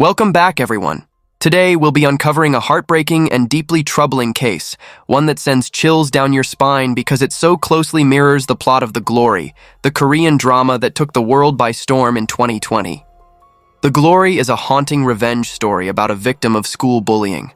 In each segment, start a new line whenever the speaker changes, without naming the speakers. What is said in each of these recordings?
Welcome back, everyone. Today, we'll be uncovering a heartbreaking and deeply troubling case, one that sends chills down your spine because it so closely mirrors the plot of The Glory, the Korean drama that took the world by storm in 2020. The Glory is a haunting revenge story about a victim of school bullying.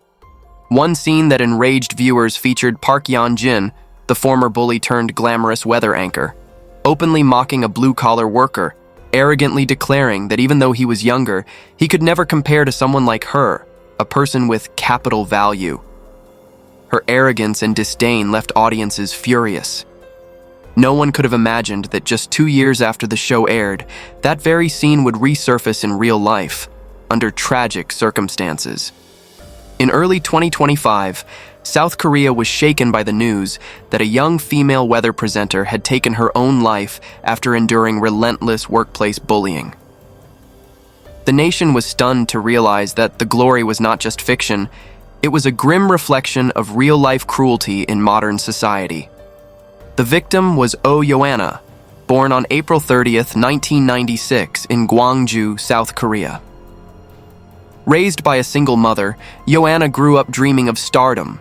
One scene that enraged viewers featured Park Yeon-jin, the former bully turned glamorous weather anchor, openly mocking a blue-collar worker, arrogantly declaring that even though he was younger, he could never compare to someone like her, a person with capital value. Her arrogance and disdain left audiences furious. No one could have imagined that just 2 years after the show aired, that very scene would resurface in real life, under tragic circumstances. In early 2025, South Korea was shaken by the news that a young female weather presenter had taken her own life after enduring relentless workplace bullying. The nation was stunned to realize that The Glory was not just fiction, it was a grim reflection of real-life cruelty in modern society. The victim was Yoanna, born on April 30th, 1996 in Gwangju, South Korea. Raised by a single mother, Yoanna grew up dreaming of stardom.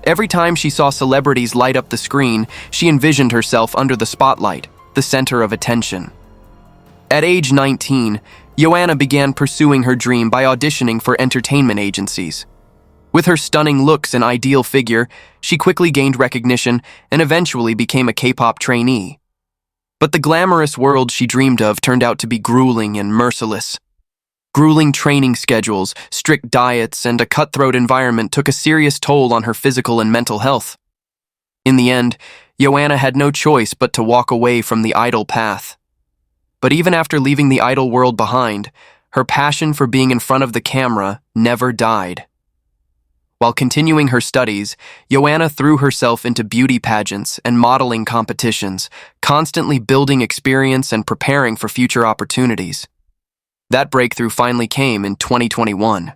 Every time she saw celebrities light up the screen, she envisioned herself under the spotlight, the center of attention. At age 19, Yoanna began pursuing her dream by auditioning for entertainment agencies. With her stunning looks and ideal figure, she quickly gained recognition and eventually became a K-pop trainee. But the glamorous world she dreamed of turned out to be grueling and merciless. Grueling training schedules, strict diets, and a cutthroat environment took a serious toll on her physical and mental health. In the end, Yoanna had no choice but to walk away from the idol path. But even after leaving the idol world behind, her passion for being in front of the camera never died. While continuing her studies, Yoanna threw herself into beauty pageants and modeling competitions, constantly building experience and preparing for future opportunities. That breakthrough finally came in 2021.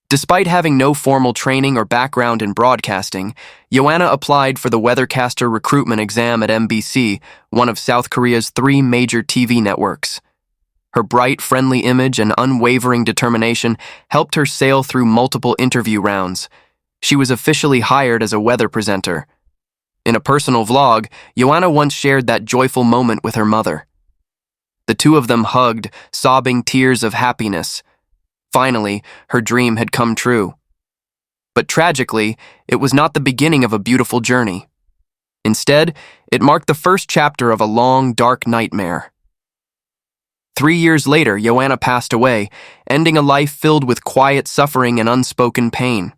Despite having no formal training or background in broadcasting, Yoanna applied for the weathercaster recruitment exam at MBC, one of South Korea's 3 major TV networks. Her bright, friendly image and unwavering determination helped her sail through multiple interview rounds. She was officially hired as a weather presenter. In a personal vlog, Yoanna once shared that joyful moment with her mother. The two of them hugged, sobbing tears of happiness. Finally, her dream had come true. But tragically, it was not the beginning of a beautiful journey. Instead, it marked the first chapter of a long, dark nightmare. 3 years later, Yoanna passed away, ending a life filled with quiet suffering and unspoken pain.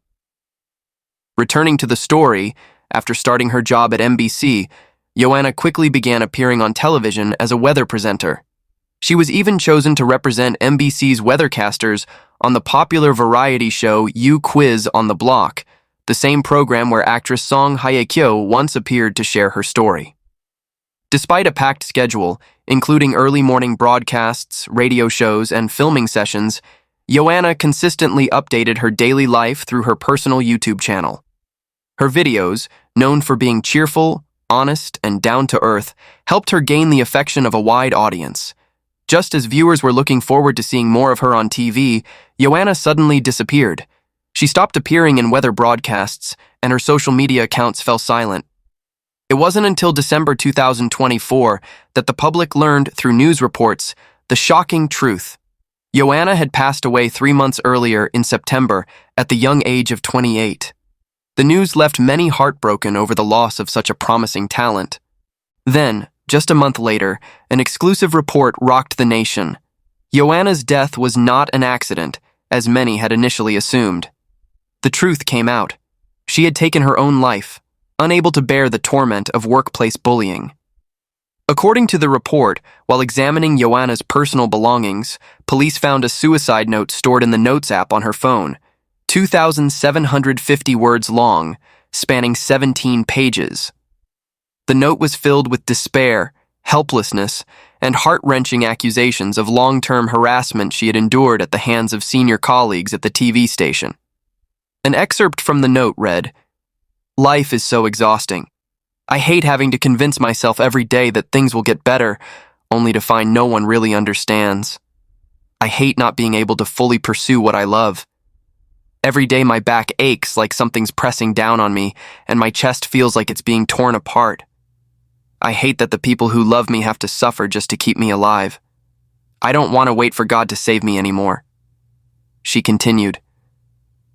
Returning to the story, after starting her job at MBC, Yoanna quickly began appearing on television as a weather presenter. She was even chosen to represent MBC's weathercasters on the popular variety show You Quiz on the Block, the same program where actress Song Hye-kyo once appeared to share her story. Despite a packed schedule, including early morning broadcasts, radio shows, and filming sessions, Yoanna consistently updated her daily life through her personal YouTube channel. Her videos, known for being cheerful, honest, and down-to-earth, helped her gain the affection of a wide audience. Just as viewers were looking forward to seeing more of her on TV, Yoanna suddenly disappeared. She stopped appearing in weather broadcasts, and her social media accounts fell silent. It wasn't until December 2024 that the public learned through news reports the shocking truth. Yoanna had passed away 3 months earlier in September at the young age of 28. The news left many heartbroken over the loss of such a promising talent. Then, just a month later, an exclusive report rocked the nation. Yoanna's death was not an accident, as many had initially assumed. The truth came out. She had taken her own life, unable to bear the torment of workplace bullying. According to the report, while examining Yoanna's personal belongings, police found a suicide note stored in the Notes app on her phone, 2,750 words long, spanning 17 pages. The note was filled with despair, helplessness, and heart-wrenching accusations of long-term harassment she had endured at the hands of senior colleagues at the TV station. An excerpt from the note read, "Life is so exhausting. I hate having to convince myself every day that things will get better, only to find no one really understands. I hate not being able to fully pursue what I love. Every day my back aches like something's pressing down on me, and my chest feels like it's being torn apart. I hate that the people who love me have to suffer just to keep me alive. I don't want to wait for God to save me anymore. She continued,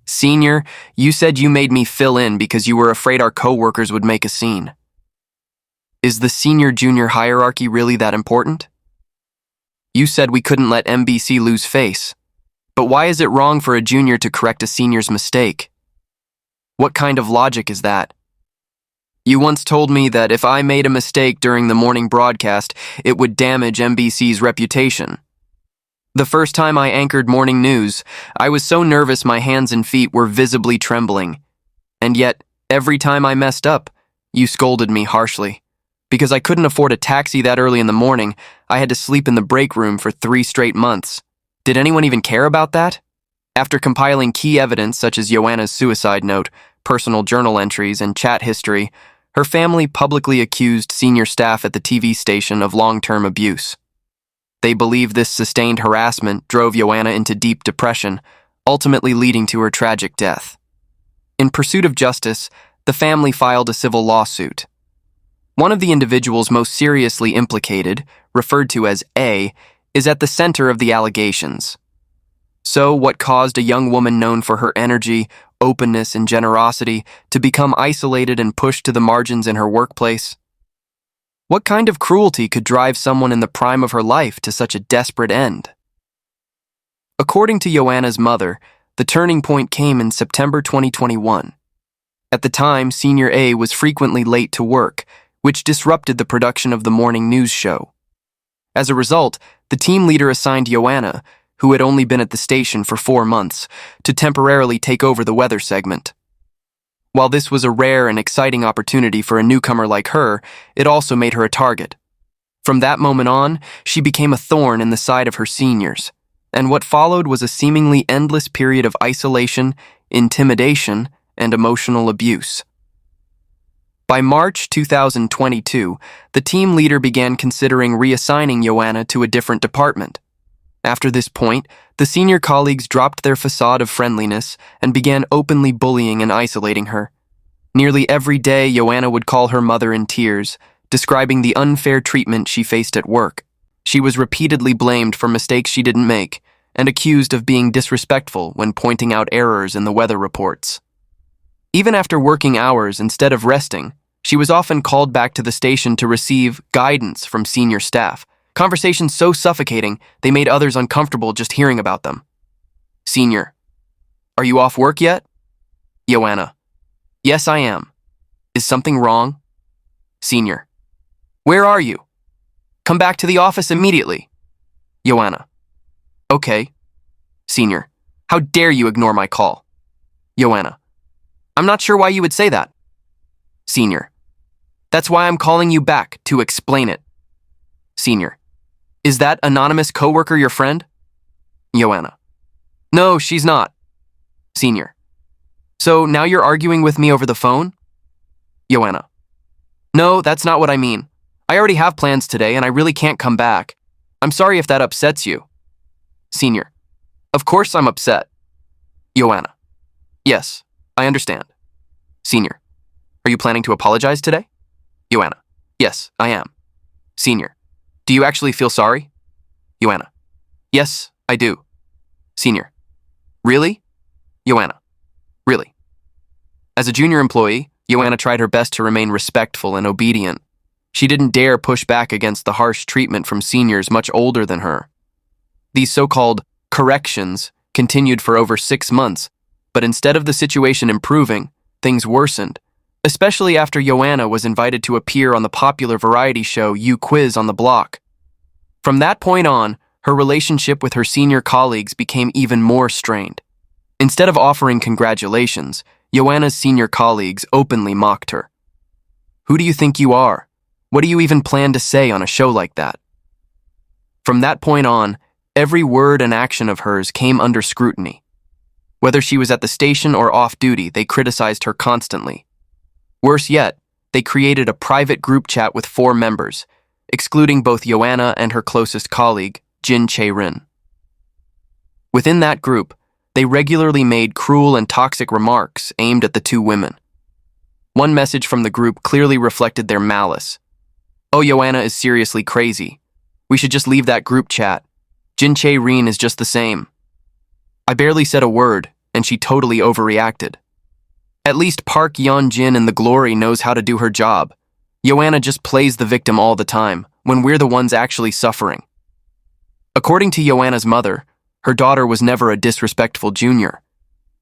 Senior, you said you made me fill in because you were afraid our co-workers would make a scene. Is the senior-junior hierarchy really that important? You said we couldn't let MBC lose face. But why is it wrong for a junior to correct a senior's mistake? What kind of logic is that? You once told me that if I made a mistake during the morning broadcast, it would damage MBC's reputation. The first time I anchored morning news, I was so nervous my hands and feet were visibly trembling. And yet, every time I messed up, you scolded me harshly. Because I couldn't afford a taxi that early in the morning, I had to sleep in the break room for 3 straight months. Did anyone even care about that? After compiling key evidence such as Yoanna's suicide note, personal journal entries, and chat history, her family publicly accused senior staff at the TV station of long-term abuse. They believe this sustained harassment drove Yoanna into deep depression, ultimately leading to her tragic death. In pursuit of justice, the family filed a civil lawsuit. One of the individuals most seriously implicated, referred to as A, is at the center of the allegations. So, what caused a young woman known for her energy, openness, and generosity to become isolated and pushed to the margins in her workplace? What kind of cruelty could drive someone in the prime of her life to such a desperate end? According to Yoanna's mother, the turning point came in September 2021. At the time, Senior A was frequently late to work, which disrupted the production of the morning news show. As a result, the team leader assigned Yoanna, who had only been at the station for 4 months, to temporarily take over the weather segment. While this was a rare and exciting opportunity for a newcomer like her, it also made her a target. From that moment on, she became a thorn in the side of her seniors, and what followed was a seemingly endless period of isolation, intimidation, and emotional abuse. By March 2022, the team leader began considering reassigning Yoanna to a different department. After this point, the senior colleagues dropped their facade of friendliness and began openly bullying and isolating her. Nearly every day, Yoanna would call her mother in tears, describing the unfair treatment she faced at work. She was repeatedly blamed for mistakes she didn't make and accused of being disrespectful when pointing out errors in the weather reports. Even after working hours instead of resting, she was often called back to the station to receive guidance from senior staff, conversations so suffocating they made others uncomfortable just hearing about them. Senior: Are you off work yet? Yoanna: Yes, I am. Is something wrong? Senior: Where are you? Come back to the office immediately. Yoanna: Okay. Senior: How dare you ignore my call? Yoanna: I'm not sure why you would say that. Senior: That's why I'm calling you back, to explain it. Senior: Is that anonymous coworker your friend? Yoanna: No, she's not. Senior: So now you're arguing with me over the phone? Yoanna: No, that's not what I mean. I already have plans today and I really can't come back. I'm sorry if that upsets you. Senior: Of course I'm upset. Yoanna: Yes, I understand. Senior: Are you planning to apologize today? Yoanna: Yes, I am. Senior: Do you actually feel sorry? Yoanna: Yes, I do. Senior: Really? Yoanna: Really. As a junior employee, Yoanna tried her best to remain respectful and obedient. She didn't dare push back against the harsh treatment from seniors much older than her. These so-called corrections continued for over 6 months, but instead of the situation improving, things worsened, especially after Yoanna was invited to appear on the popular variety show You Quiz on the Block. From that point on, her relationship with her senior colleagues became even more strained. Instead of offering congratulations, Yoanna's senior colleagues openly mocked her. Who do you think you are? What do you even plan to say on a show like that? From that point on, every word and action of hers came under scrutiny. Whether she was at the station or off-duty, they criticized her constantly. Worse yet, they created a private group chat with 4 members, excluding both Yoanna and her closest colleague, Jin Chae-rin. Within that group, they regularly made cruel and toxic remarks aimed at the two women. One message from the group clearly reflected their malice. "Oh, Yoanna is seriously crazy. We should just leave that group chat. Jin Chae-rin is just the same. I barely said a word, and she totally overreacted. At least Park Yeon-jin in The Glory knows how to do her job. Yoanna just plays the victim all the time, when we're the ones actually suffering." According to Yoanna's mother, her daughter was never a disrespectful junior.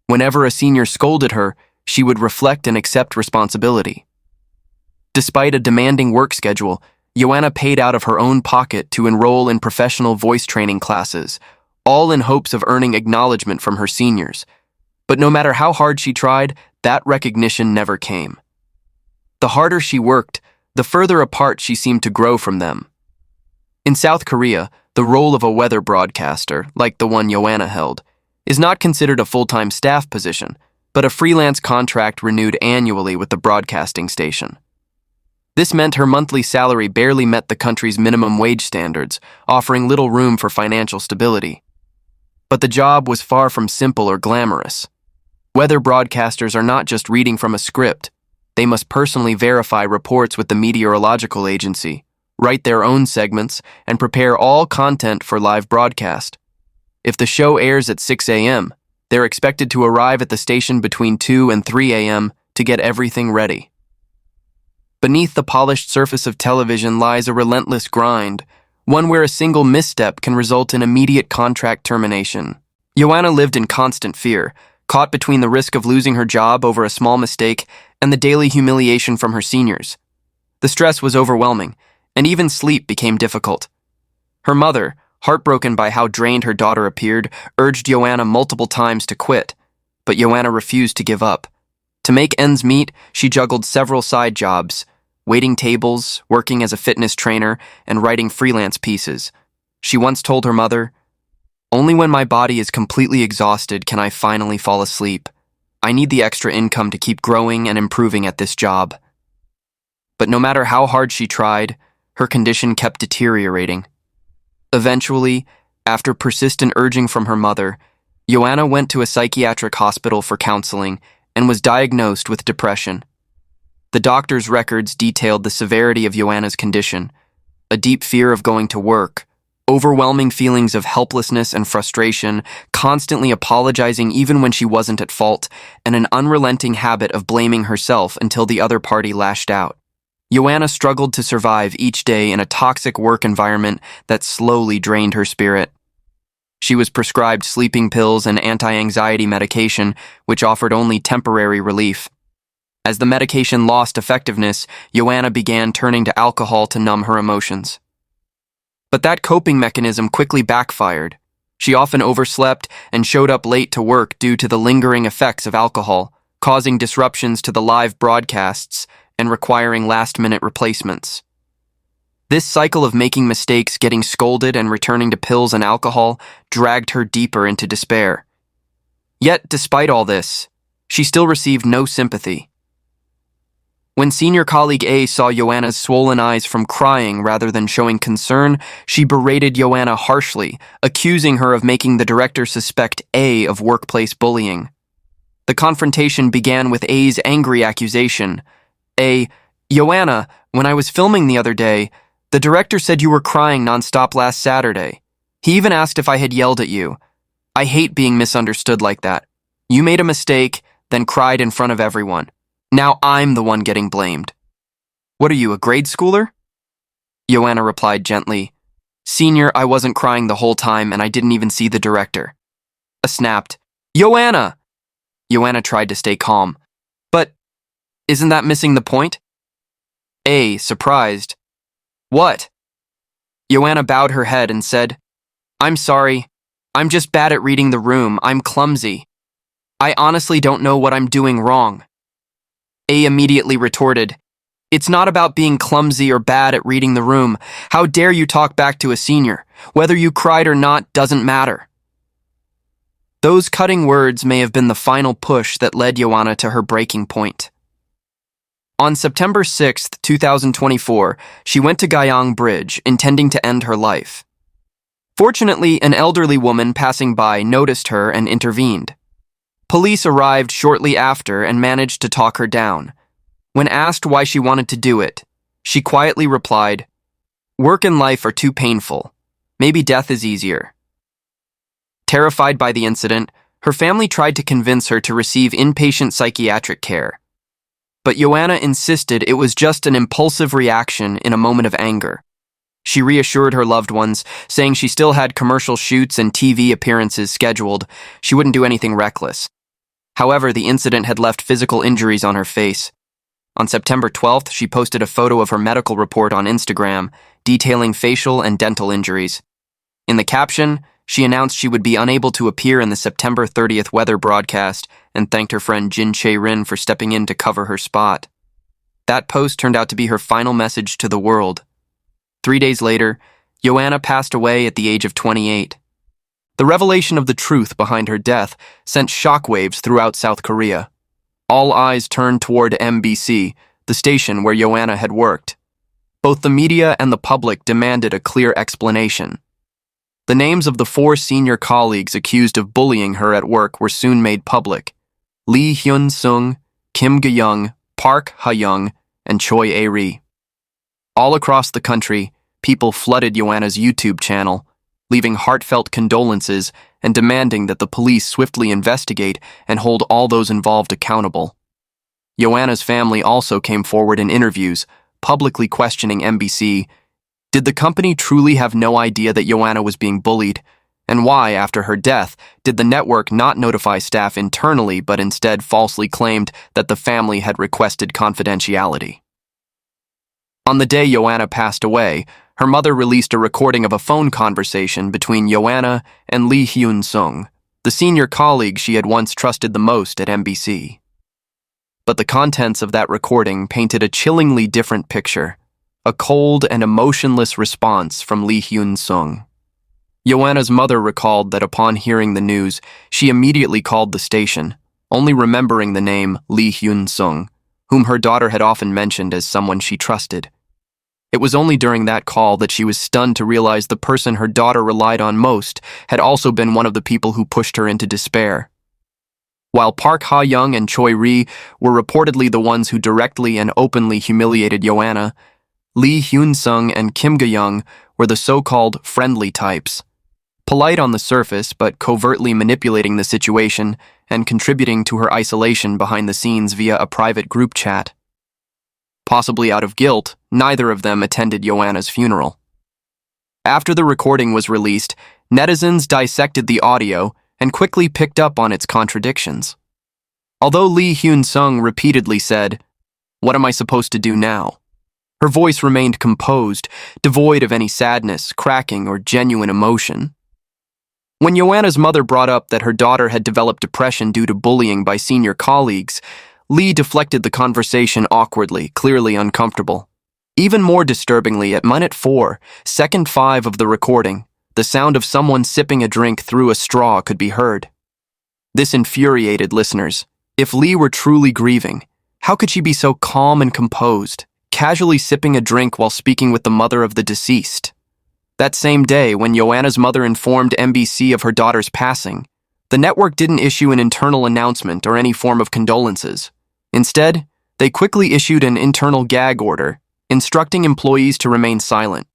Whenever a senior scolded her, she would reflect and accept responsibility. Despite a demanding work schedule, Yoanna paid out of her own pocket to enroll in professional voice training classes, all in hopes of earning acknowledgement from her seniors. But no matter how hard she tried, that recognition never came. The harder she worked, the further apart she seemed to grow from them. In South Korea, the role of a weather broadcaster, like the one Yoanna held, is not considered a full-time staff position, but a freelance contract renewed annually with the broadcasting station. This meant her monthly salary barely met the country's minimum wage standards, offering little room for financial stability. But the job was far from simple or glamorous. Weather broadcasters are not just reading from a script. They must personally verify reports with the meteorological agency, write their own segments, and prepare all content for live broadcast. If the show airs at 6 a.m., they're expected to arrive at the station between 2 and 3 a.m. to get everything ready. Beneath the polished surface of television lies a relentless grind, one where a single misstep can result in immediate contract termination. Yoanna lived in constant fear, caught between the risk of losing her job over a small mistake and the daily humiliation from her seniors. The stress was overwhelming, and even sleep became difficult. Her mother, heartbroken by how drained her daughter appeared, urged Yoanna multiple times to quit, but Yoanna refused to give up. To make ends meet, she juggled several side jobs, waiting tables, working as a fitness trainer, and writing freelance pieces. She once told her mother, "Only when my body is completely exhausted can I finally fall asleep. I need the extra income to keep growing and improving at this job." But no matter how hard she tried, her condition kept deteriorating. Eventually, after persistent urging from her mother, Yoanna went to a psychiatric hospital for counseling and was diagnosed with depression. The doctor's records detailed the severity of Yoanna's condition: a deep fear of going to work, overwhelming feelings of helplessness and frustration, constantly apologizing even when she wasn't at fault, and an unrelenting habit of blaming herself until the other party lashed out. Yoanna struggled to survive each day in a toxic work environment that slowly drained her spirit. She was prescribed sleeping pills and anti-anxiety medication, which offered only temporary relief. As the medication lost effectiveness, Yoanna began turning to alcohol to numb her emotions. But that coping mechanism quickly backfired. She often overslept and showed up late to work due to the lingering effects of alcohol, causing disruptions to the live broadcasts and requiring last-minute replacements. This cycle of making mistakes, getting scolded, and returning to pills and alcohol dragged her deeper into despair. Yet, despite all this, she still received no sympathy. When senior colleague A saw Yoanna's swollen eyes from crying rather than showing concern, she berated Yoanna harshly, accusing her of making the director suspect A of workplace bullying. The confrontation began with A's angry accusation. A, "Yoanna, when I was filming the other day, the director said you were crying nonstop last Saturday. He even asked if I had yelled at you. I hate being misunderstood like that. You made a mistake, then cried in front of everyone. Now I'm the one getting blamed." "What are you, a grade schooler?" Yoanna replied gently, "Senior, I wasn't crying the whole time and I didn't even see the director." A snapped, "Yoanna!" Yoanna tried to stay calm. "But isn't that missing the point?" A, surprised, "What?" Yoanna bowed her head and said, "I'm sorry. I'm just bad at reading the room. I'm clumsy. I honestly don't know what I'm doing wrong." A immediately retorted, "It's not about being clumsy or bad at reading the room. How dare you talk back to a senior? Whether you cried or not doesn't matter." Those cutting words may have been the final push that led Yoanna to her breaking point. On September 6, 2024, she went to Gyeong Bridge, intending to end her life. Fortunately, an elderly woman passing by noticed her and intervened. Police arrived shortly after and managed to talk her down. When asked why she wanted to do it, she quietly replied, "Work and life are too painful. Maybe death is easier." Terrified by the incident, her family tried to convince her to receive inpatient psychiatric care. But Yoanna insisted it was just an impulsive reaction in a moment of anger. She reassured her loved ones, saying she still had commercial shoots and TV appearances scheduled. She wouldn't do anything reckless. However, the incident had left physical injuries on her face. On September 12th, she posted a photo of her medical report on Instagram, detailing facial and dental injuries. In the caption, she announced she would be unable to appear in the September 30th weather broadcast and thanked her friend Jin Chae-rin for stepping in to cover her spot. That post turned out to be her final message to the world. 3 days later, Yoanna passed away at the age of 28. The revelation of the truth behind her death sent shockwaves throughout South Korea. All eyes turned toward MBC, the station where Yoanna had worked. Both the media and the public demanded a clear explanation. The names of the 4 senior colleagues accused of bullying her at work were soon made public: Lee Hyun-seung, Kim Ga-young, Park Ha-young, and Choi A-ri. All across the country, people flooded Yoanna's YouTube channel, leaving heartfelt condolences and demanding that the police swiftly investigate and hold all those involved accountable. Yoanna's family also came forward in interviews, publicly questioning MBC. Did the company truly have no idea that Yoanna was being bullied? And why, after her death, did the network not notify staff internally but instead falsely claimed that the family had requested confidentiality? On the day Yoanna passed away, her mother released a recording of a phone conversation between Yoanna and Lee Hyun-seung, the senior colleague she had once trusted the most at MBC. But the contents of that recording painted a chillingly different picture, a cold and emotionless response from Lee Hyun-seung. Yoanna's mother recalled that upon hearing the news, she immediately called the station, only remembering the name Lee Hyun-seung, whom her daughter had often mentioned as someone she trusted. It was only during that call that she was stunned to realize the person her daughter relied on most had also been one of the people who pushed her into despair. While Park Ha-young and Choi Ri were reportedly the ones who directly and openly humiliated Yoanna, Lee Hyun-seung and Kim Ga-young were the so-called friendly types, polite on the surface but covertly manipulating the situation and contributing to her isolation behind the scenes via a private group chat. Possibly out of guilt, neither of them attended Yoanna's funeral. After the recording was released, netizens dissected the audio and quickly picked up on its contradictions. Although Lee Hyun-seung repeatedly said, "What am I supposed to do now?" her voice remained composed, devoid of any sadness, cracking, or genuine emotion. When Yoanna's mother brought up that her daughter had developed depression due to bullying by senior colleagues, Lee deflected the conversation awkwardly, clearly uncomfortable. Even more disturbingly, at minute 4, second 5 of the recording, the sound of someone sipping a drink through a straw could be heard. This infuriated listeners. If Lee were truly grieving, how could she be so calm and composed, casually sipping a drink while speaking with the mother of the deceased? That same day, when Yoanna's mother informed MBC of her daughter's passing, the network didn't issue an internal announcement or any form of condolences. Instead, they quickly issued an internal gag order, instructing employees to remain silent.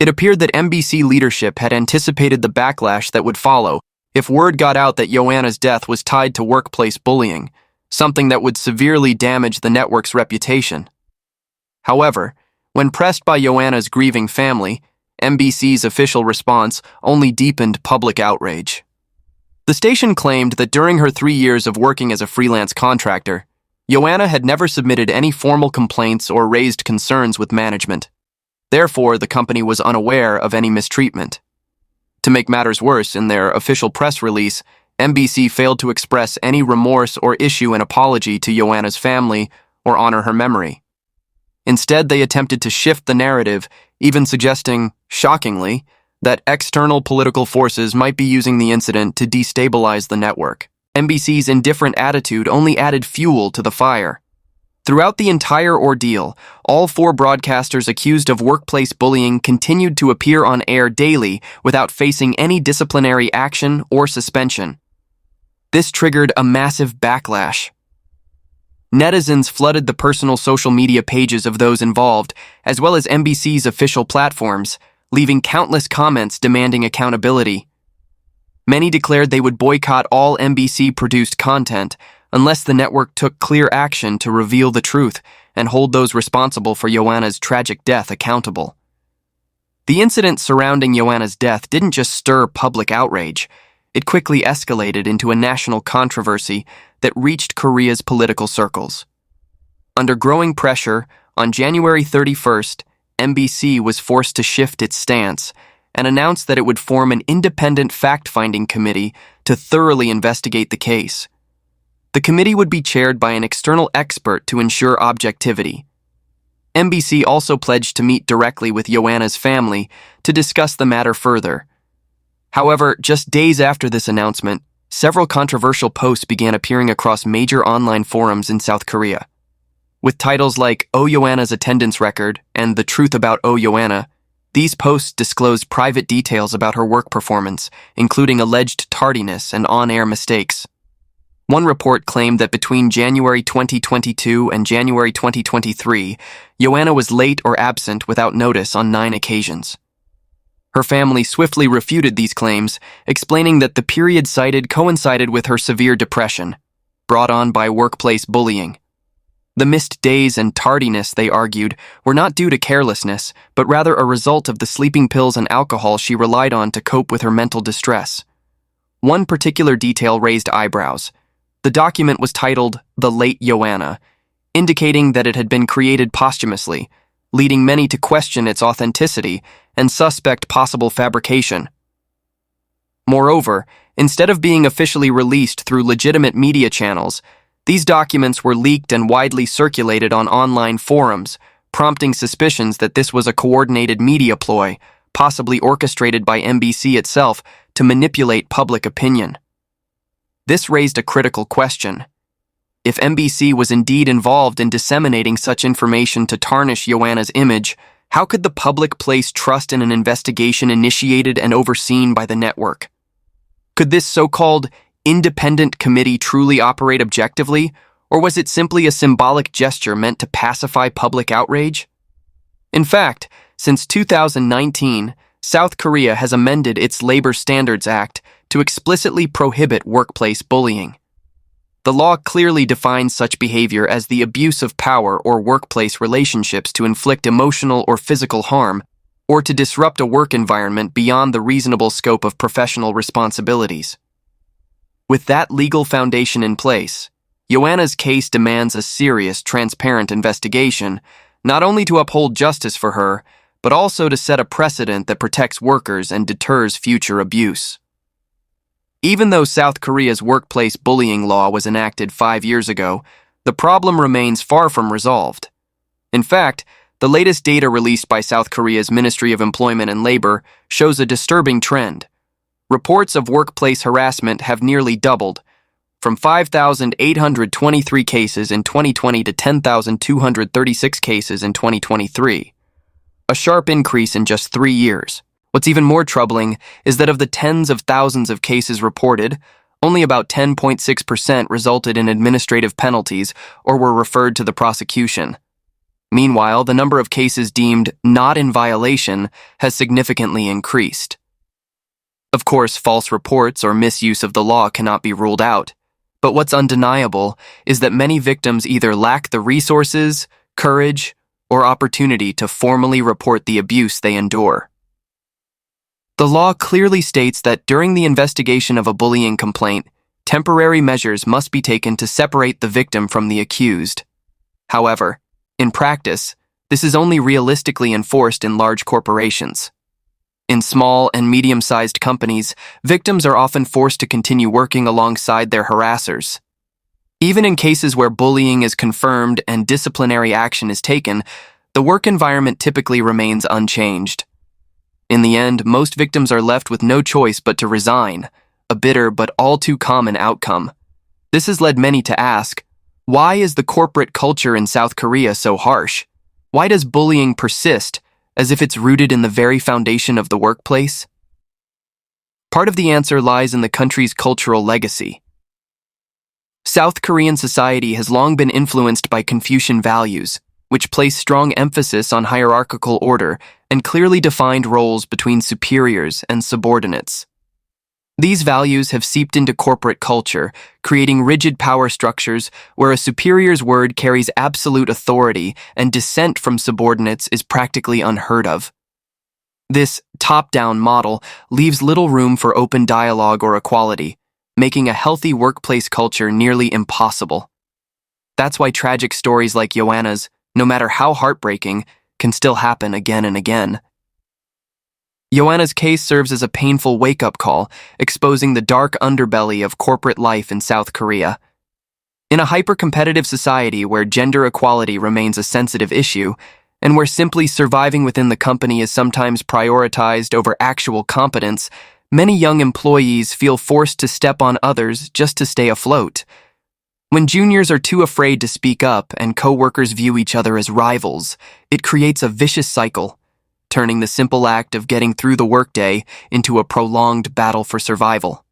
It appeared that MBC leadership had anticipated the backlash that would follow if word got out that Yoanna's death was tied to workplace bullying, something that would severely damage the network's reputation. However, when pressed by Yoanna's grieving family, MBC's official response only deepened public outrage. The station claimed that during her 3 years of working as a freelance contractor, Yoanna had never submitted any formal complaints or raised concerns with management. Therefore, the company was unaware of any mistreatment. To make matters worse, in their official press release, MBC failed to express any remorse or issue an apology to Yoanna's family or honor her memory. Instead, they attempted to shift the narrative, even suggesting, shockingly, that external political forces might be using the incident to destabilize the network. MBC's indifferent attitude only added fuel to the fire. Throughout the entire ordeal, all four broadcasters accused of workplace bullying continued to appear on air daily without facing any disciplinary action or suspension. This triggered a massive backlash. Netizens flooded the personal social media pages of those involved, as well as NBC's official platforms, leaving countless comments demanding accountability. Many declared they would boycott all NBC-produced content unless the network took clear action to reveal the truth and hold those responsible for Yoanna's tragic death accountable. The incident surrounding Yoanna's death didn't just stir public outrage. It quickly escalated into a national controversy that reached Korea's political circles. Under growing pressure, on January 31st, NBC was forced to shift its stance and announced that it would form an independent fact-finding committee to thoroughly investigate the case. The committee would be chaired by an external expert to ensure objectivity. NBC also pledged to meet directly with Yoanna's family to discuss the matter further. However, just days after this announcement, several controversial posts began appearing across major online forums in South Korea. With titles like "Oh Yoanna's Attendance Record" and "The Truth About Oh Yoanna," these posts disclosed private details about her work performance, including alleged tardiness and on-air mistakes. One report claimed that between January 2022 and January 2023, Yoanna was late or absent without notice on 9 occasions. Her family swiftly refuted these claims, explaining that the period cited coincided with her severe depression, brought on by workplace bullying. The missed days and tardiness, they argued, were not due to carelessness, but rather a result of the sleeping pills and alcohol she relied on to cope with her mental distress. One particular detail raised eyebrows. The document was titled "The Late Yoanna," indicating that it had been created posthumously, leading many to question its authenticity and suspect possible fabrication. Moreover, instead of being officially released through legitimate media channels, these documents were leaked and widely circulated on online forums, prompting suspicions that this was a coordinated media ploy, possibly orchestrated by NBC itself to manipulate public opinion. This raised a critical question. If NBC was indeed involved in disseminating such information to tarnish Yoanna's image, how could the public place trust in an investigation initiated and overseen by the network? Could this so-called independent committee truly operate objectively, or was it simply a symbolic gesture meant to pacify public outrage? In fact, since 2019, South Korea has amended its Labor Standards Act to explicitly prohibit workplace bullying. The law clearly defines such behavior as the abuse of power or workplace relationships to inflict emotional or physical harm, or to disrupt a work environment beyond the reasonable scope of professional responsibilities. With that legal foundation in place, Yoanna's case demands a serious, transparent investigation, not only to uphold justice for her, but also to set a precedent that protects workers and deters future abuse. Even though South Korea's workplace bullying law was enacted 5 years ago, the problem remains far from resolved. In fact, the latest data released by South Korea's Ministry of Employment and Labor shows a disturbing trend. Reports of workplace harassment have nearly doubled, from 5,823 cases in 2020 to 10,236 cases in 2023. A sharp increase in just 3 years. What's even more troubling is that of the tens of thousands of cases reported, only about 10.6% resulted in administrative penalties or were referred to the prosecution. Meanwhile, the number of cases deemed not in violation has significantly increased. Of course, false reports or misuse of the law cannot be ruled out, but what's undeniable is that many victims either lack the resources, courage, or opportunity to formally report the abuse they endure. The law clearly states that during the investigation of a bullying complaint, temporary measures must be taken to separate the victim from the accused. However, in practice, this is only realistically enforced in large corporations. In small and medium-sized companies, victims are often forced to continue working alongside their harassers. Even in cases where bullying is confirmed and disciplinary action is taken, the work environment typically remains unchanged. In the end, most victims are left with no choice but to resign, a bitter but all too common outcome. This has led many to ask, Why is the corporate culture in South Korea so harsh? Why does bullying persist, as if it's rooted in the very foundation of the workplace? Part of the answer lies in the country's cultural legacy. South Korean society has long been influenced by Confucian values, which place strong emphasis on hierarchical order and clearly defined roles between superiors and subordinates. These values have seeped into corporate culture, creating rigid power structures where a superior's word carries absolute authority and dissent from subordinates is practically unheard of. This top-down model leaves little room for open dialogue or equality, making a healthy workplace culture nearly impossible. That's why tragic stories like Yoanna's, no matter how heartbreaking, can still happen again and again. Yoanna's case serves as a painful wake-up call, exposing the dark underbelly of corporate life in South Korea. In a hyper-competitive society where gender equality remains a sensitive issue, and where simply surviving within the company is sometimes prioritized over actual competence, many young employees feel forced to step on others just to stay afloat. When juniors are too afraid to speak up and co-workers view each other as rivals, it creates a vicious cycle, turning the simple act of getting through the workday into a prolonged battle for survival.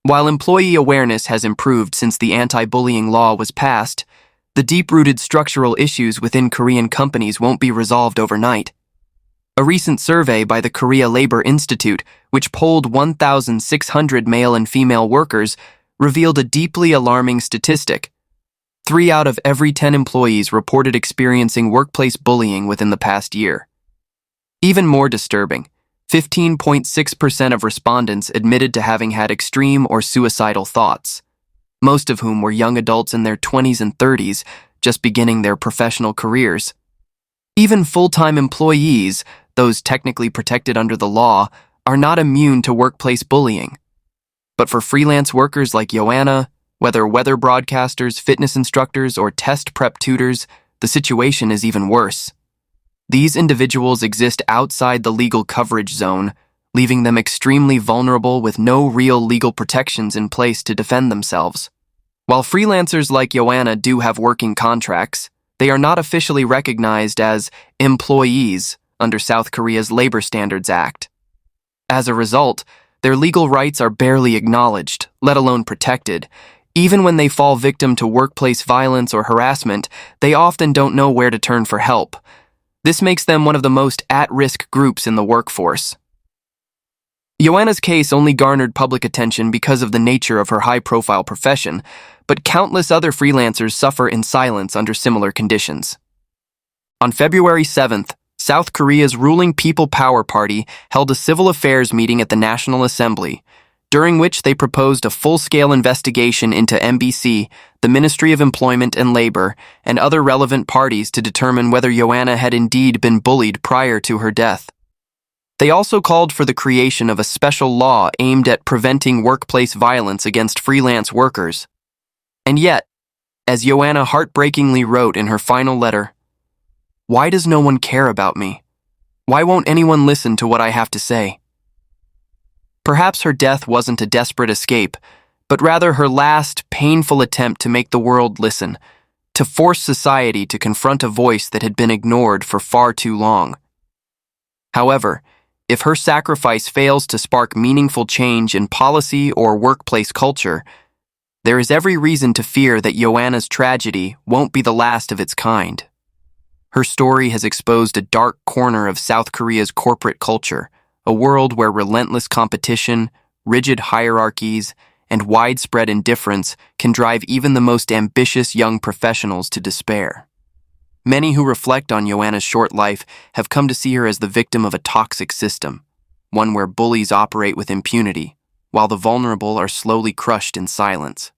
While employee awareness has improved since the anti-bullying law was passed, the deep-rooted structural issues within Korean companies won't be resolved overnight. A recent survey by the Korea Labor Institute, which polled 1,600 male and female workers, revealed a deeply alarming statistic. 3 out of every 10 employees reported experiencing workplace bullying within the past year. Even more disturbing, 15.6% of respondents admitted to having had extreme or suicidal thoughts, most of whom were young adults in their 20s and 30s, just beginning their professional careers. Even full-time employees, those technically protected under the law, are not immune to workplace bullying. But for freelance workers like Yoanna, whether weather broadcasters, fitness instructors, or test prep tutors, the situation is even worse. These individuals exist outside the legal coverage zone, leaving them extremely vulnerable with no real legal protections in place to defend themselves. While freelancers like Yoanna do have working contracts, they are not officially recognized as employees under South Korea's Labor Standards Act. As a result, their legal rights are barely acknowledged, let alone protected. Even when they fall victim to workplace violence or harassment, they often don't know where to turn for help. This makes them one of the most at-risk groups in the workforce. Yoanna's case only garnered public attention because of the nature of her high-profile profession, but countless other freelancers suffer in silence under similar conditions. On February 7th, South Korea's ruling People Power Party held a civil affairs meeting at the National Assembly, during which they proposed a full-scale investigation into MBC, the Ministry of Employment and Labor, and other relevant parties to determine whether Yoanna had indeed been bullied prior to her death. They also called for the creation of a special law aimed at preventing workplace violence against freelance workers. And yet, as Yoanna heartbreakingly wrote in her final letter, "Why does no one care about me? Why won't anyone listen to what I have to say?" Perhaps her death wasn't a desperate escape, but rather her last, painful attempt to make the world listen, to force society to confront a voice that had been ignored for far too long. However, if her sacrifice fails to spark meaningful change in policy or workplace culture, there is every reason to fear that Yoanna's tragedy won't be the last of its kind. Her story has exposed a dark corner of South Korea's corporate culture, a world where relentless competition, rigid hierarchies, and widespread indifference can drive even the most ambitious young professionals to despair. Many who reflect on Yoanna's short life have come to see her as the victim of a toxic system, one where bullies operate with impunity, while the vulnerable are slowly crushed in silence.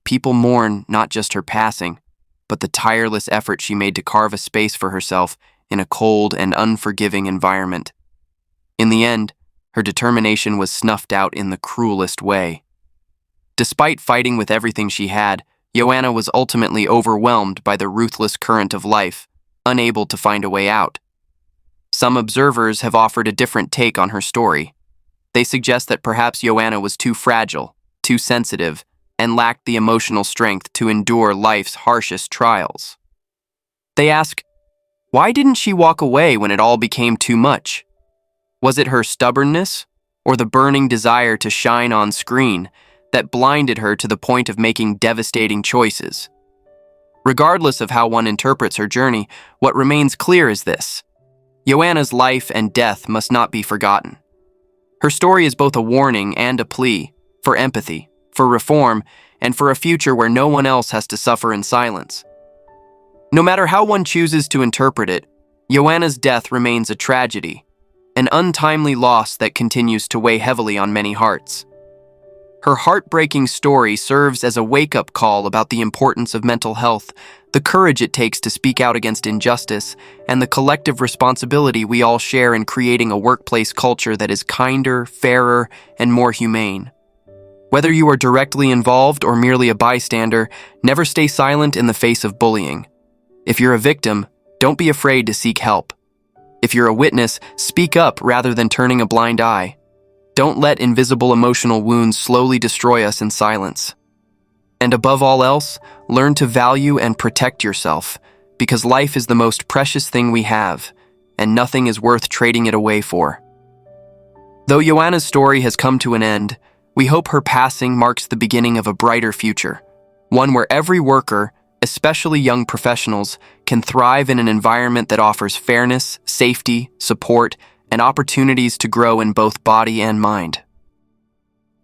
People mourn not just her passing, but the tireless effort she made to carve a space for herself in a cold and unforgiving environment. In the end, her determination was snuffed out in the cruelest way. Despite fighting with everything she had, Yoanna was ultimately overwhelmed by the ruthless current of life, unable to find a way out. Some observers have offered a different take on her story. They suggest that perhaps Yoanna was too fragile, too sensitive, and lacked the emotional strength to endure life's harshest trials. They ask, why didn't she walk away when it all became too much? Was it her stubbornness or the burning desire to shine on screen that blinded her to the point of making devastating choices? Regardless of how one interprets her journey, what remains clear is this: Yoanna's life and death must not be forgotten. Her story is both a warning and a plea for empathy, for reform, and for a future where no one else has to suffer in silence. No matter how one chooses to interpret it, Yoanna's death remains a tragedy, an untimely loss that continues to weigh heavily on many hearts. Her heartbreaking story serves as a wake-up call about the importance of mental health, the courage it takes to speak out against injustice, and the collective responsibility we all share in creating a workplace culture that is kinder, fairer, and more humane. Whether you are directly involved or merely a bystander, never stay silent in the face of bullying. If you're a victim, don't be afraid to seek help. If you're a witness, speak up rather than turning a blind eye. Don't let invisible emotional wounds slowly destroy us in silence. And above all else, learn to value and protect yourself, because life is the most precious thing we have, and nothing is worth trading it away for. Though Yoanna's story has come to an end, we hope her passing marks the beginning of a brighter future, one where every worker, especially young professionals, can thrive in an environment that offers fairness, safety, support, and opportunities to grow in both body and mind.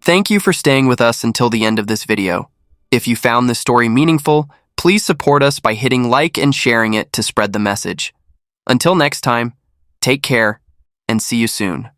Thank you for staying with us until the end of this video. If you found this story meaningful, please support us by hitting like and sharing it to spread the message. Until next time, take care and see you soon.